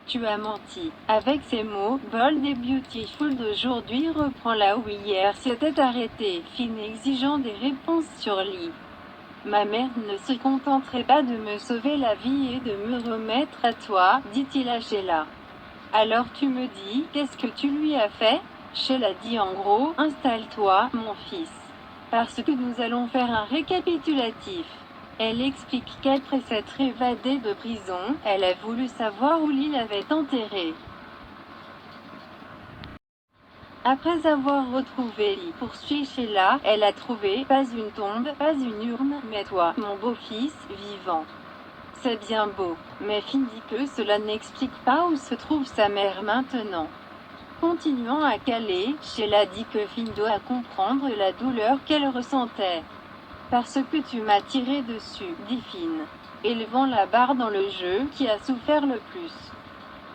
Tu as menti. Avec ces mots, Bold et Beautiful d'aujourd'hui reprend là où hier s'était arrêté, Finn exigeant des réponses sur Lee. Ma mère ne se contenterait pas de me sauver la vie et de me remettre à toi, dit-il à Sheila. Alors tu me dis, qu'est-ce que tu lui as fait? Sheila dit en gros, installe-toi, mon fils. Parce que nous allons faire un récapitulatif. Elle explique qu'après s'être évadée de prison, elle a voulu savoir où Lee l'avait enterré. Après avoir retrouvé Lee, poursuit Sheila, elle a trouvé, pas une tombe, pas une urne, mais toi, mon beau-fils, vivant. C'est bien beau, mais Finn dit que cela n'explique pas où se trouve sa mère maintenant. Continuant à caler, Sheila dit que Finn doit comprendre la douleur qu'elle ressentait. Parce que tu m'as tiré dessus, dit Finn, élevant la barre dans le jeu qui a souffert le plus.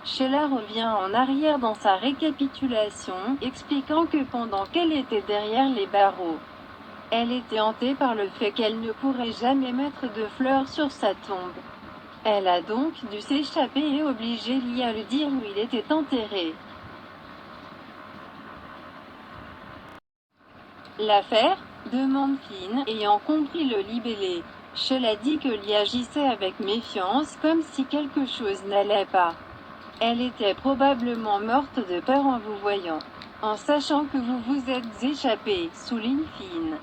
Sheila revient en arrière dans sa récapitulation, expliquant que pendant qu'elle était derrière les barreaux, elle était hantée par le fait qu'elle ne pourrait jamais mettre de fleurs sur sa tombe. Elle a donc dû s'échapper et obliger Lee à lui dire où il était enterré. L'affaire? Demande Finn, ayant compris le libellé. Sheila dit que Lee agissait avec méfiance, comme si quelque chose n'allait pas. Elle était probablement morte de peur en vous voyant. En sachant que vous vous êtes échappé, souligne Finn.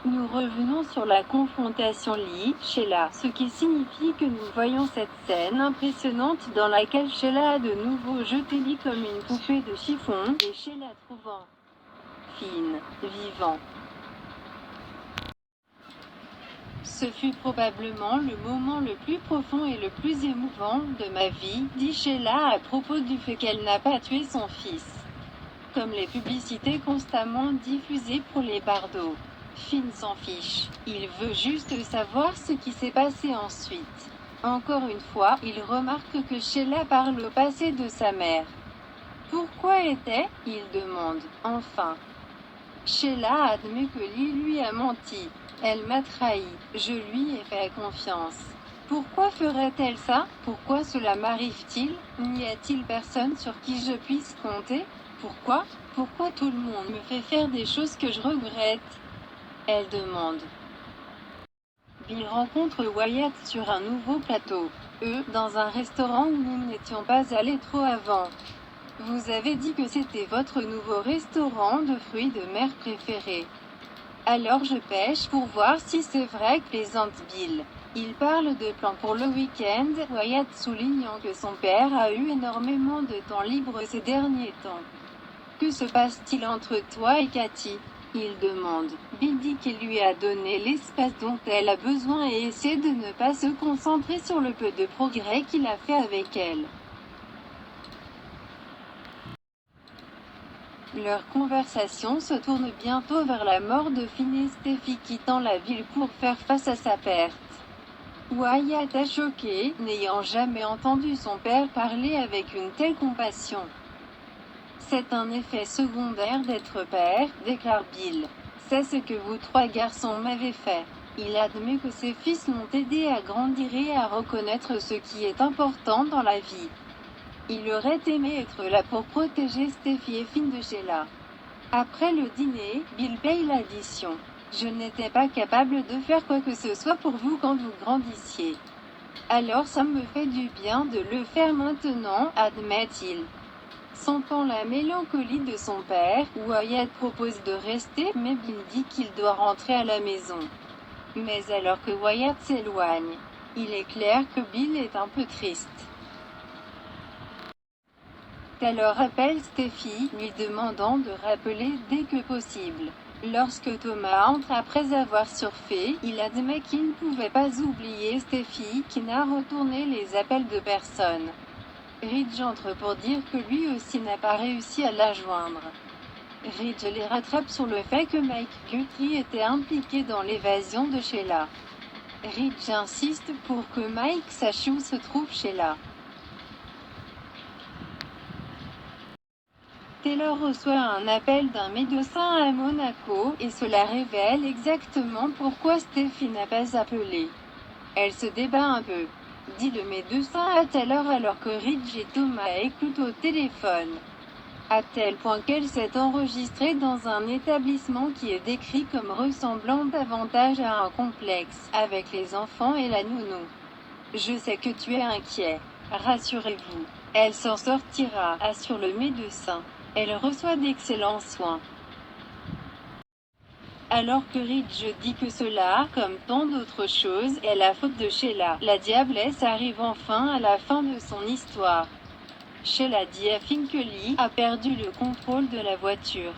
Nous revenons sur la confrontation Lee-Sheila, ce qui signifie que nous voyons cette scène impressionnante dans laquelle Sheila a de nouveau jeté Lee comme une poupée de chiffon, et Sheila trouvant Finn vivant. Ce fut probablement le moment le plus profond et le plus émouvant de ma vie, dit Sheila à propos du fait qu'elle n'a pas tué son fils. Comme les publicités constamment diffusées pour les bardeaux. Finn s'en fiche. Il veut juste savoir ce qui s'est passé ensuite. Encore une fois, il remarque que Sheila parle au passé de sa mère. Pourquoi il demande, enfin. Sheila admet que Lee lui a menti. Elle m'a trahi. Je lui ai fait confiance. Pourquoi ferait-elle ça? Pourquoi cela m'arrive-t-il? N'y a-t-il personne sur qui je puisse compter? Pourquoi? Pourquoi tout le monde me fait faire des choses que je regrette? Elle demande. Bill rencontre Wyatt sur un nouveau plateau. Dans un restaurant où nous n'étions pas allés trop avant. Vous avez dit que c'était votre nouveau restaurant de fruits de mer préféré. Alors je pêche pour voir si c'est vrai, plaisante Bill. Il parle de plans pour le week-end, Wyatt soulignant que son père a eu énormément de temps libre ces derniers temps. Que se passe-t-il entre toi et Cathy? Il demande. Bill dit qu'il lui a donné l'espace dont elle a besoin et essaie de ne pas se concentrer sur le peu de progrès qu'il a fait avec elle. Leur conversation se tourne bientôt vers la mort de Finn et Steffi quittant la ville pour faire face à sa perte. Wyatt est choqué, n'ayant jamais entendu son père parler avec une telle compassion. C'est un effet secondaire d'être père, déclare Bill. C'est ce que vous trois garçons m'avez fait. Il admet que ses fils l'ont aidé à grandir et à reconnaître ce qui est important dans la vie. Il aurait aimé être là pour protéger Steffi et Finn de Sheila. Après le dîner, Bill paye l'addition. Je n'étais pas capable de faire quoi que ce soit pour vous quand vous grandissiez. Alors ça me fait du bien de le faire maintenant, admet-il. Sentant la mélancolie de son père, Wyatt propose de rester, mais Bill dit qu'il doit rentrer à la maison. Mais alors que Wyatt s'éloigne, il est clair que Bill est un peu triste. Alors appelle Steffi, lui demandant de rappeler dès que possible. Lorsque Thomas entre après avoir surfé, il admet qu'il ne pouvait pas oublier Steffi, qui n'a retourné les appels de personne. Ridge entre pour dire que lui aussi n'a pas réussi à la joindre. Ridge les rattrape sur le fait que Mike Guthrie était impliqué dans l'évasion de Sheila. Ridge insiste pour que Mike sache où se trouve Sheila. Taylor reçoit un appel d'un médecin à Monaco, et cela révèle exactement pourquoi Steffi n'a pas appelé. Elle se débat un peu. dit le médecin à telle heure alors que Ridge et Thomas écoutent au téléphone. À tel point qu'elle s'est enregistrée dans un établissement qui est décrit comme ressemblant davantage à un complexe, avec les enfants et la nounou. Je sais que tu es inquiet. Rassurez-vous. Elle s'en sortira, assure le médecin. Elle reçoit d'excellents soins. Alors que Ridge dit que cela, comme tant d'autres choses, est la faute de Sheila, la diablesse arrive enfin à la fin de son histoire. Sheila dit à Finkelly, a perdu le contrôle de la voiture.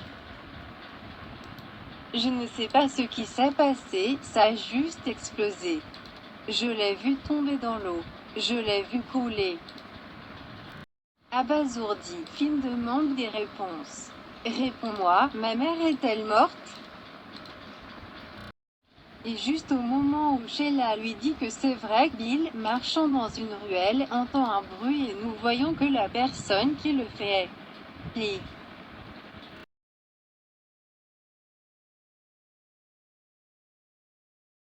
Je ne sais pas ce qui s'est passé, ça a juste explosé. Je l'ai vu tomber dans l'eau. Je l'ai vu couler. Abasourdi, Finn demande des réponses. Réponds-moi, ma mère est-elle morte? Et juste au moment où Sheila lui dit que c'est vrai, Bill, marchant dans une ruelle, entend un bruit et nous voyons que la personne qui le fait est Lee.